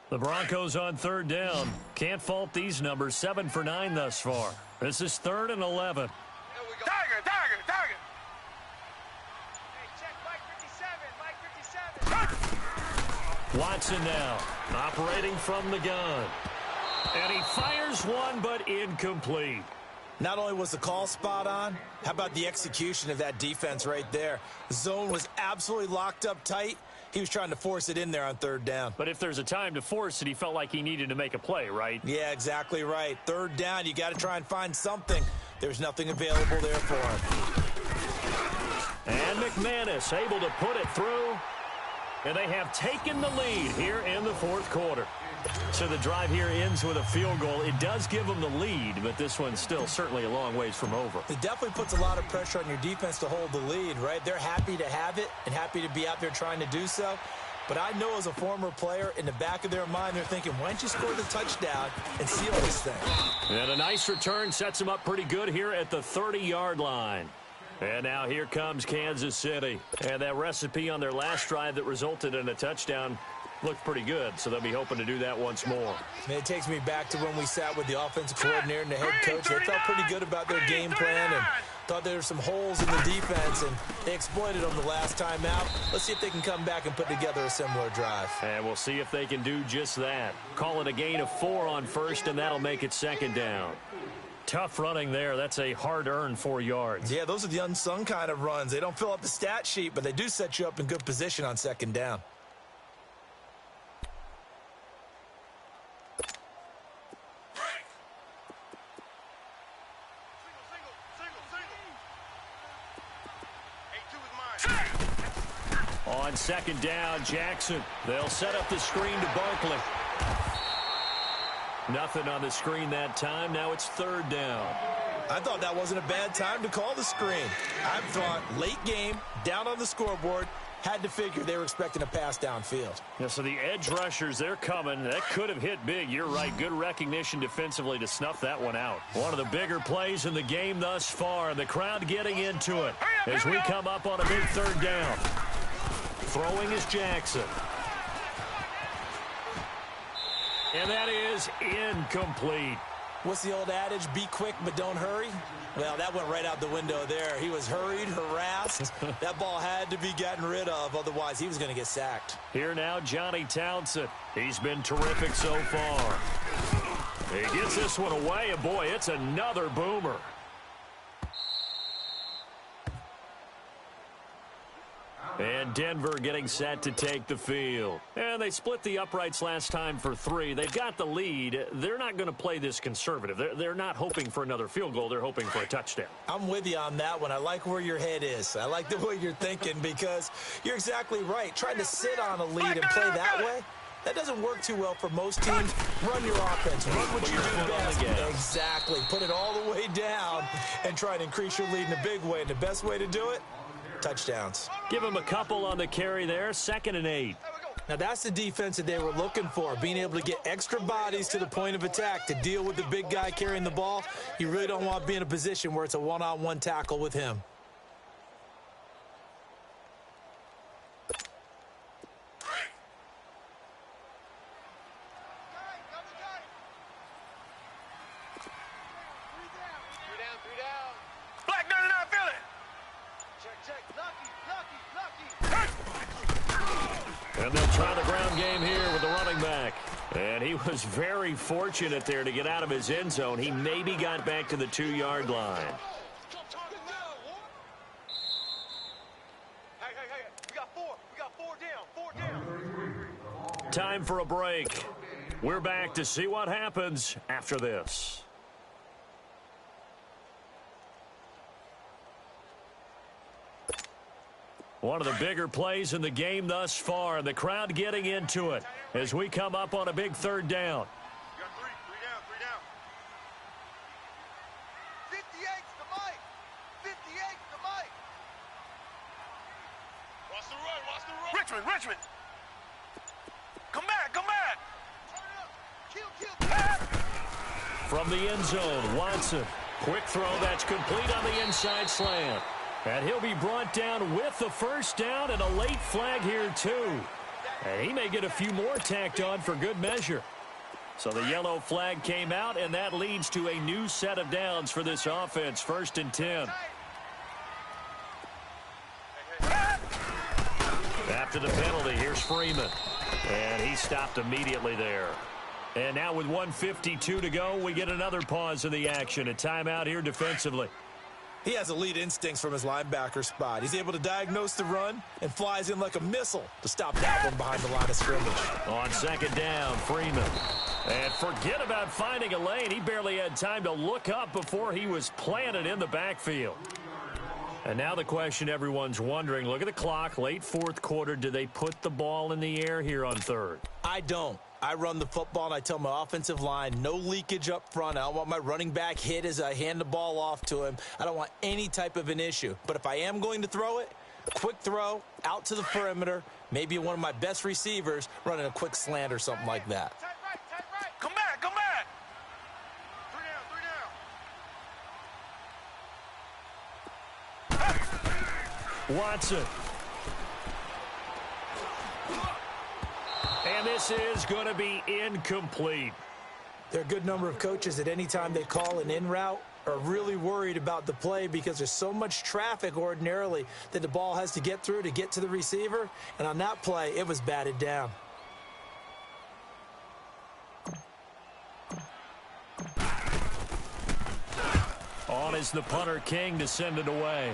The Broncos on 3rd down. Can't fault these numbers. 7 for 9 thus far. This is 3rd and 11. Tiger! Hey, check Mike 57, Watson now, operating from the gun. And he fires one, but incomplete. Not only was the call spot on, how about the execution of that defense right there? The zone was absolutely locked up tight. He was trying to force it in there on 3rd down. But if there's a time to force it, he felt like he needed to make a play, right? Yeah, exactly right. 3rd down, you got to try and find something. There's nothing available there for him. And McManus able to put it through. And they have taken the lead here in the 4th quarter. So the drive here ends with a field goal. It does give them the lead, but this one's still certainly a long ways from over. It definitely puts a lot of pressure on your defense to hold the lead, right? They're happy to have it and happy to be out there trying to do so. But I know as a former player, in the back of their mind, they're thinking, why don't you score the touchdown and seal this thing? And a nice return sets them up pretty good here at the 30-yard line. And now here comes Kansas City. And that recipe on their last drive that resulted in a touchdown looked pretty good, so they'll be hoping to do that once more. And it takes me back to when we sat with the offensive coordinator and the head coach. They felt pretty good about their game plan and thought there were some holes in the defense, and they exploited them the last time out. Let's see if they can come back and put together a similar drive. And we'll see if they can do just that. Call it a gain of 4 on 1st, and that'll make it 2nd down. Tough running there. That's a hard-earned 4 yards. Yeah, those are the unsung kind of runs. They don't fill up the stat sheet, but they do set you up in good position on 2nd down. On 2nd down, Jackson. They'll set up the screen to Barkley. Nothing on the screen that time. Now it's 3rd down. I thought that wasn't a bad time to call the screen. I thought late game, down on the scoreboard, had to figure they were expecting a pass downfield. Yeah, so the edge rushers, they're coming. That could have hit big. You're right. Good recognition defensively to snuff that one out. One of the bigger plays in the game thus far. The crowd getting into it as we come up on a big 3rd down. Throwing is Jackson. And that is incomplete. What's the old adage? Be quick, but don't hurry. Well, that went right out the window there. He was hurried, harassed. That ball had to be gotten rid of. Otherwise, he was going to get sacked. Here now, Johnny Townsend. He's been terrific so far. He gets this one away, and boy, it's another boomer. And Denver getting set to take the field. And they split the uprights last time for 3. They've got the lead. They're not going to play this conservative. They're not hoping for another field goal. They're hoping for a touchdown. I'm with you on that one. I like where your head is. I like the way you're thinking because you're exactly right. Trying to sit on a lead and play that way, That doesn't work too well for most teams. Run your offense. Run what you do best. Exactly. Put it all the way down and try and increase your lead in a big way. And the best way to do it, touchdowns. Give him a couple on the carry there. 2nd and 8. Now, that's the defense that they were looking for, being able to get extra bodies to the point of attack to deal with the big guy carrying the ball. You really don't want to be in a position where it's a one-on-one tackle with him. And they'll try the ground game here with the running back. And he was very fortunate there to get out of his end zone. He maybe got back to the 2-yard line. Hey, we got four down. Time for a break. We're back to see what happens after this. One of the bigger plays in the game thus far, and the crowd getting into it as we come up on a big 3rd down. We got three down. 58's the mic. 58's the mic. Watch the run. Richmond. Come back. Turn up. Kill. From the end zone, Watson. Quick throw that's complete on the inside slant. And he'll be brought down with the 1st down and a late flag here, too. And he may get a few more tacked on for good measure. So the yellow flag came out, and that leads to a new set of downs for this offense. 1st and 10. After the penalty, here's Freeman. And he stopped immediately there. And now with 1:52 to go, we get another pause in the action. A timeout here defensively. He has elite instincts from his linebacker spot. He's able to diagnose the run and flies in like a missile to stop that one behind the line of scrimmage. On 2nd down, Freeman. And forget about finding a lane. He barely had time to look up before he was planted in the backfield. And now the question everyone's wondering, look at the clock, late 4th quarter. Do they put the ball in the air here on 3rd? I don't. I run the football, and I tell my offensive line, no leakage up front. I don't want my running back hit as I hand the ball off to him. I don't want any type of an issue. But if I am going to throw it, a quick throw out to the perimeter, maybe one of my best receivers running a quick slant or something like that. Tight right. Come back. 3 down. Watson. And this is going to be incomplete. There are a good number of coaches at any time they call an in route are really worried about the play because there's so much traffic ordinarily that the ball has to get through to get to the receiver. And on that play, it was batted down. On is the punter, King, to send it away.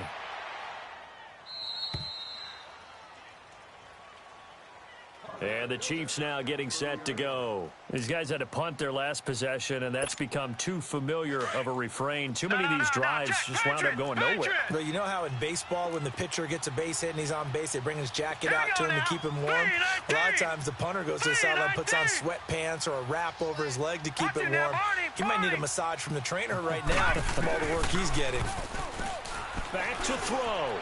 And the Chiefs now getting set to go. These guys had to punt their last possession, and that's become too familiar of a refrain. Too many of these drives just wound up going nowhere. But you know how in baseball, when the pitcher gets a base hit and he's on base, they bring his jacket out to him to keep him warm? A lot of times the punter goes to the sideline, puts on sweatpants or a wrap over his leg to keep it warm. He might need a massage from the trainer right now from all the work he's getting. Back to throw.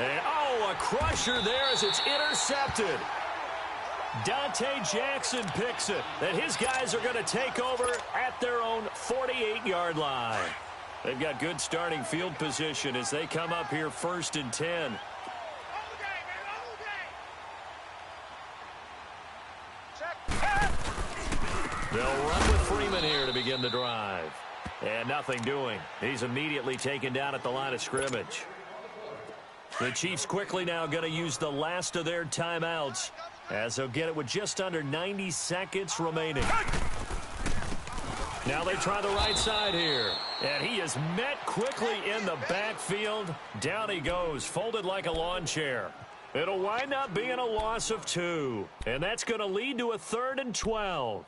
And, a crusher there as it's intercepted. Dante Jackson picks it, and his guys are going to take over at their own 48-yard line. They've got good starting field position as they come up here 1st and 10. They'll run with Freeman here to begin the drive. And nothing doing. He's immediately taken down at the line of scrimmage. The Chiefs quickly now going to use the last of their timeouts, as they'll get it with just under 90 seconds remaining. Now they try the right side here. And he is met quickly in the backfield. Down he goes, folded like a lawn chair. It'll wind up being a loss of 2. And that's going to lead to a 3rd and 12.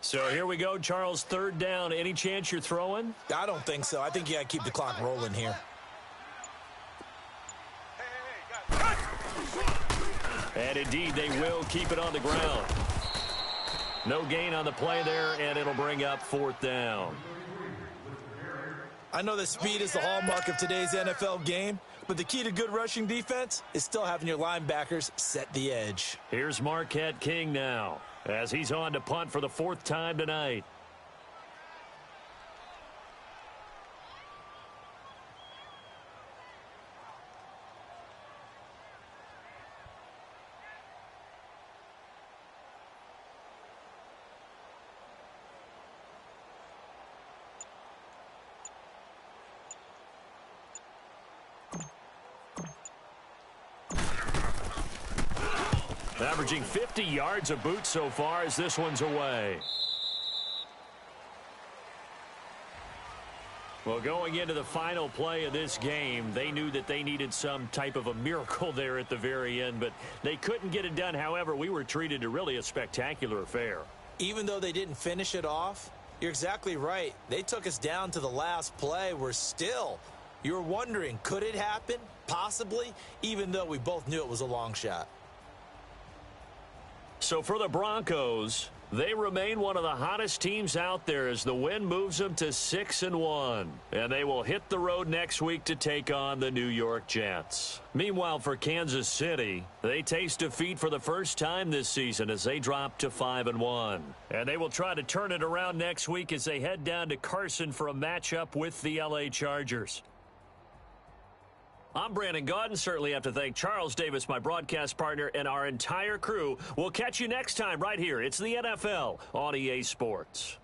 So here we go, Charles, 3rd down. Any chance you're throwing? I don't think so. I think you got to keep the clock rolling here. Hey, And indeed, they will keep it on the ground. No gain on the play there, and it'll bring up 4th down. I know that speed is the hallmark of today's NFL game, but the key to good rushing defense is still having your linebackers set the edge. Here's Marquette King now, as he's on to punt for the 4th time tonight. Averaging 50 yards a boot so far as this one's away. Well, going into the final play of this game, they knew that they needed some type of a miracle there at the very end, but they couldn't get it done. However, we were treated to really a spectacular affair. Even though they didn't finish it off, you're exactly right. They took us down to the last play. You're wondering, could it happen? Possibly, even though we both knew it was a long shot. So for the Broncos, they remain one of the hottest teams out there as the win moves them to 6-1. And they will hit the road next week to take on the New York Jets. Meanwhile, for Kansas City, they taste defeat for the first time this season as they drop to 5-1. And they will try to turn it around next week as they head down to Carson for a matchup with the LA Chargers. I'm Brandon Gaudin. Certainly have to thank Charles Davis, my broadcast partner, and our entire crew. We'll catch you next time right here. It's the NFL on EA Sports.